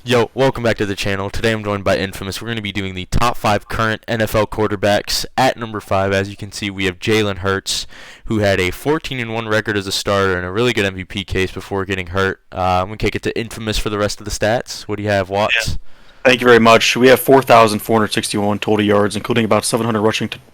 Yo, welcome back to the channel. Today I'm joined by Infamous. We're going to be doing the top 5 current NFL quarterbacks. At number 5, as you can see, we have Jalen Hurts, who had a 14-1 record as a starter and a really good MVP case before getting hurt. I'm going to kick it to Infamous for the rest of the stats. What do you have, Yeah. Watts? Thank you very much. We have 4,461 total yards, including about 700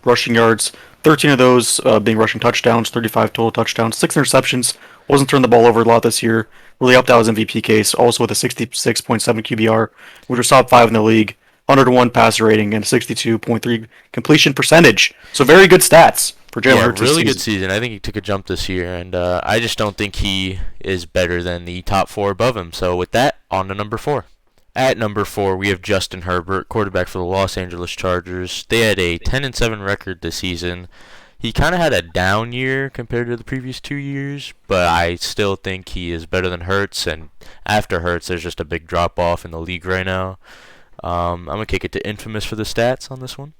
rushing yards. 13 of those being rushing touchdowns, 35 total touchdowns, 6 interceptions. Wasn't turning the ball over a lot this year. Really helped out his MVP case. Also with a 66.7 QBR, which was top 5 in the league. 101 passer rating and 62.3 completion percentage. So very good stats for Jalen Yeah, Hurts this really good season. season. I think he took a jump this year, and I just don't think he is better than the top 4 above him. So with that, on to number 4. At number 4, we have Justin Herbert, quarterback for the Los Angeles Chargers. They had a 10-7 record this season. He kind of had a down year compared to the previous 2 years, but I still think he is better than Hurts. And after Hurts, there's just a big drop off in the league right now. I'm gonna kick it to Infamous for the stats on this one.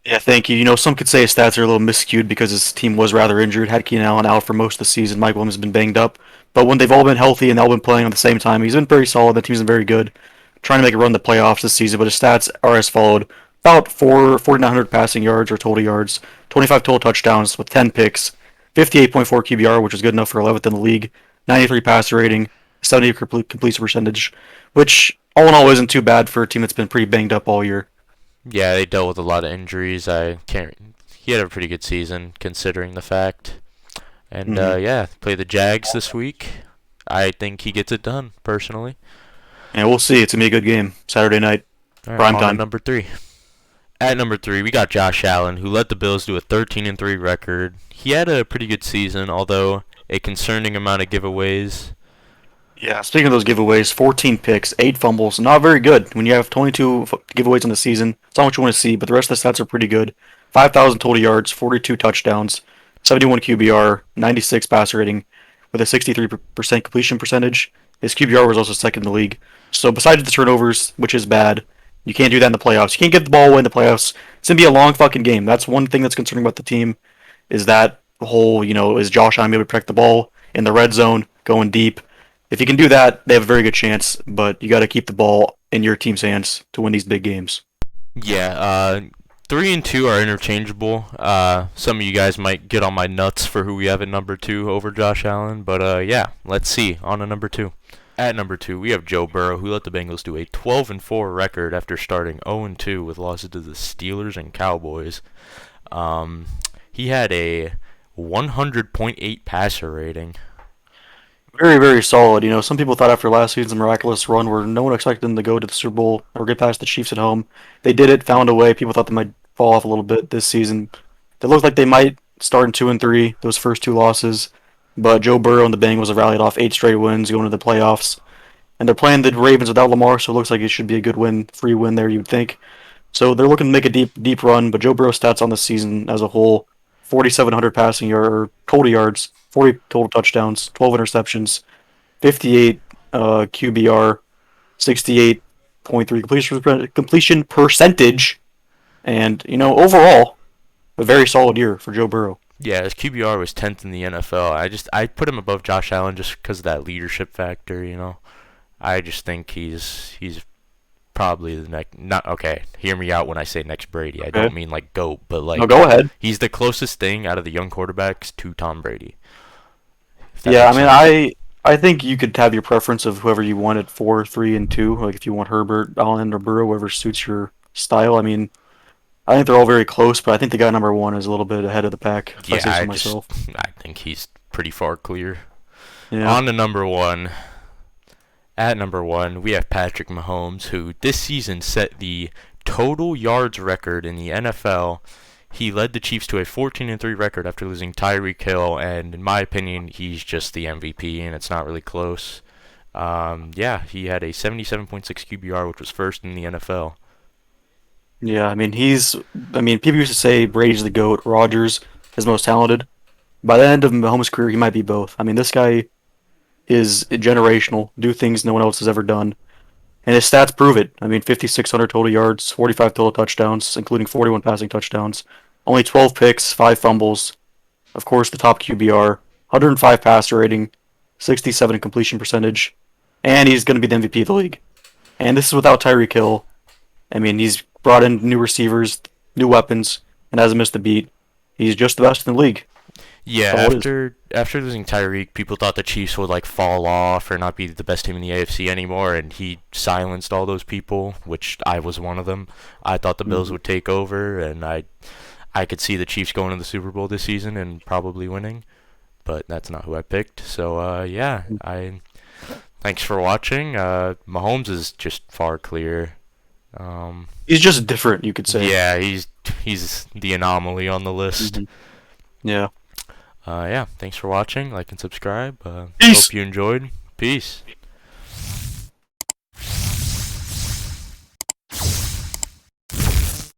Yeah, thank you. Some could say his stats are a little misskewed because his team was rather injured. Had Keenan Allen out for most of the season. Mike Williams has been banged up. But when they've all been healthy and all been playing at the same time, he's been very solid. The team's been very good. Trying to make a run in the playoffs this season, but his stats are as followed. About 4,900 passing yards or total yards, 25 total touchdowns with 10 picks, 58.4 QBR, which is good enough for 11th in the league, 93 passer rating, 70 completion percentage, which all in all isn't too bad for a team that's been pretty banged up all year. Yeah, they dealt with a lot of injuries. I can't. He had a pretty good season considering the fact. And Mm-hmm. yeah, play the Jags this week. I think he gets it done personally. And we'll see. It's gonna be a good game Saturday night, All right, prime on to time. number 3. At number 3, we got Josh Allen, who led the Bills to a 13-3 record. He had a pretty good season, although a concerning amount of giveaways. Yeah, speaking of those giveaways, 14 picks, 8 fumbles, not very good. When you have 22 giveaways in the season, it's not what you want to see, but the rest of the stats are pretty good. 5,000 total yards, 42 touchdowns, 71 QBR, 96 passer rating, with a 63% completion percentage. His QBR was also second in the league. So besides the turnovers, which is bad, you can't do that in the playoffs. You can't give the ball away in the playoffs. It's gonna be a long fucking game. That's one thing that's concerning about the team, is that whole, is Josh Allen able to protect the ball in the red zone, going deep. If you can do that, they have a very good chance, but you got to keep the ball in your team's hands to win these big games. Yeah, 3 and 2 are interchangeable. Some of you guys might get on my nuts for who we have at number 2 over Josh Allen, but yeah, let's see. On to number 2. At number 2, we have Joe Burrow, who let the Bengals do a 12-4 record after starting 0-2 with losses to the Steelers and Cowboys. Um, he had a 100.8 passer rating. Very, very solid. Some people thought after last season's miraculous run where no one expected them to go to the Super Bowl or get past the Chiefs at home, they did it, found a way. People thought they might fall off a little bit this season. They looked like they might start in 2-3, those first 2 losses, but Joe Burrow and the Bengals have rallied off 8 straight wins going to the playoffs. And they're playing the Ravens without Lamar, so it looks like it should be a good win, free win there, you'd think. So they're looking to make a deep, deep run. But Joe Burrow's stats on the season as a whole: 4,700 passing yard total yards, 40 total touchdowns, 12 interceptions, 58 QBR, 68.3 completion percentage, and overall a very solid year for Joe Burrow. Yeah, his QBR was 10th in the NFL. I put him above Josh Allen just because of that leadership factor. I just think he's probably the next. Not okay. Hear me out when I say next Brady. I Okay. don't mean like GOAT, but No, like go ahead. he's the closest thing out of the young quarterbacks to Tom Brady. If that Yeah, I makes mean, sense. I think you could have your preference of whoever you want at 4, 3, and 2. Like if you want Herbert, Allen, or Burrow, whoever suits your style. I mean, I think they're all very close, but I think the guy number 1 is a little bit ahead of the pack, if I Yeah, say so myself. I think he's pretty far clear. Yeah. On to number 1. At number 1, we have Patrick Mahomes, who this season set the total yards record in the NFL. He led the Chiefs to a 14-3 record after losing Tyreek Hill, and in my opinion, he's just the MVP, and it's not really close. Yeah, he had a 77.6 QBR, which was first in the NFL. Yeah, I mean, people used to say Brady's the GOAT, Rodgers is most talented. By the end of Mahomes' career, he might be both. I mean, this guy is generational, do things no one else has ever done. And his stats prove it. I mean, 5,600 total yards, 45 total touchdowns, including 41 passing touchdowns, only 12 picks, 5 fumbles. Of course, the top QBR, 105 passer rating, 67 completion percentage, and he's going to be the MVP of the league. And this is without Tyreek Hill. I mean, he's brought in new receivers, new weapons, and hasn't missed a beat. He's just the best in the league. Yeah, That's all it is. after losing Tyreek, people thought the Chiefs would like fall off or not be the best team in the AFC anymore, and he silenced all those people, which I was one of them. I thought the Bills Mhm. would take over, and I could see the Chiefs going to the Super Bowl this season and probably winning, but that's not who I picked. So yeah, I thanks for watching. Mahomes is just far clear. Um, He's just different, you could say. yeah, he's the anomaly on the list. Hmm. Yeah. Yeah, thanks for watching. Like and subscribe. Peace. Hope you enjoyed. Peace.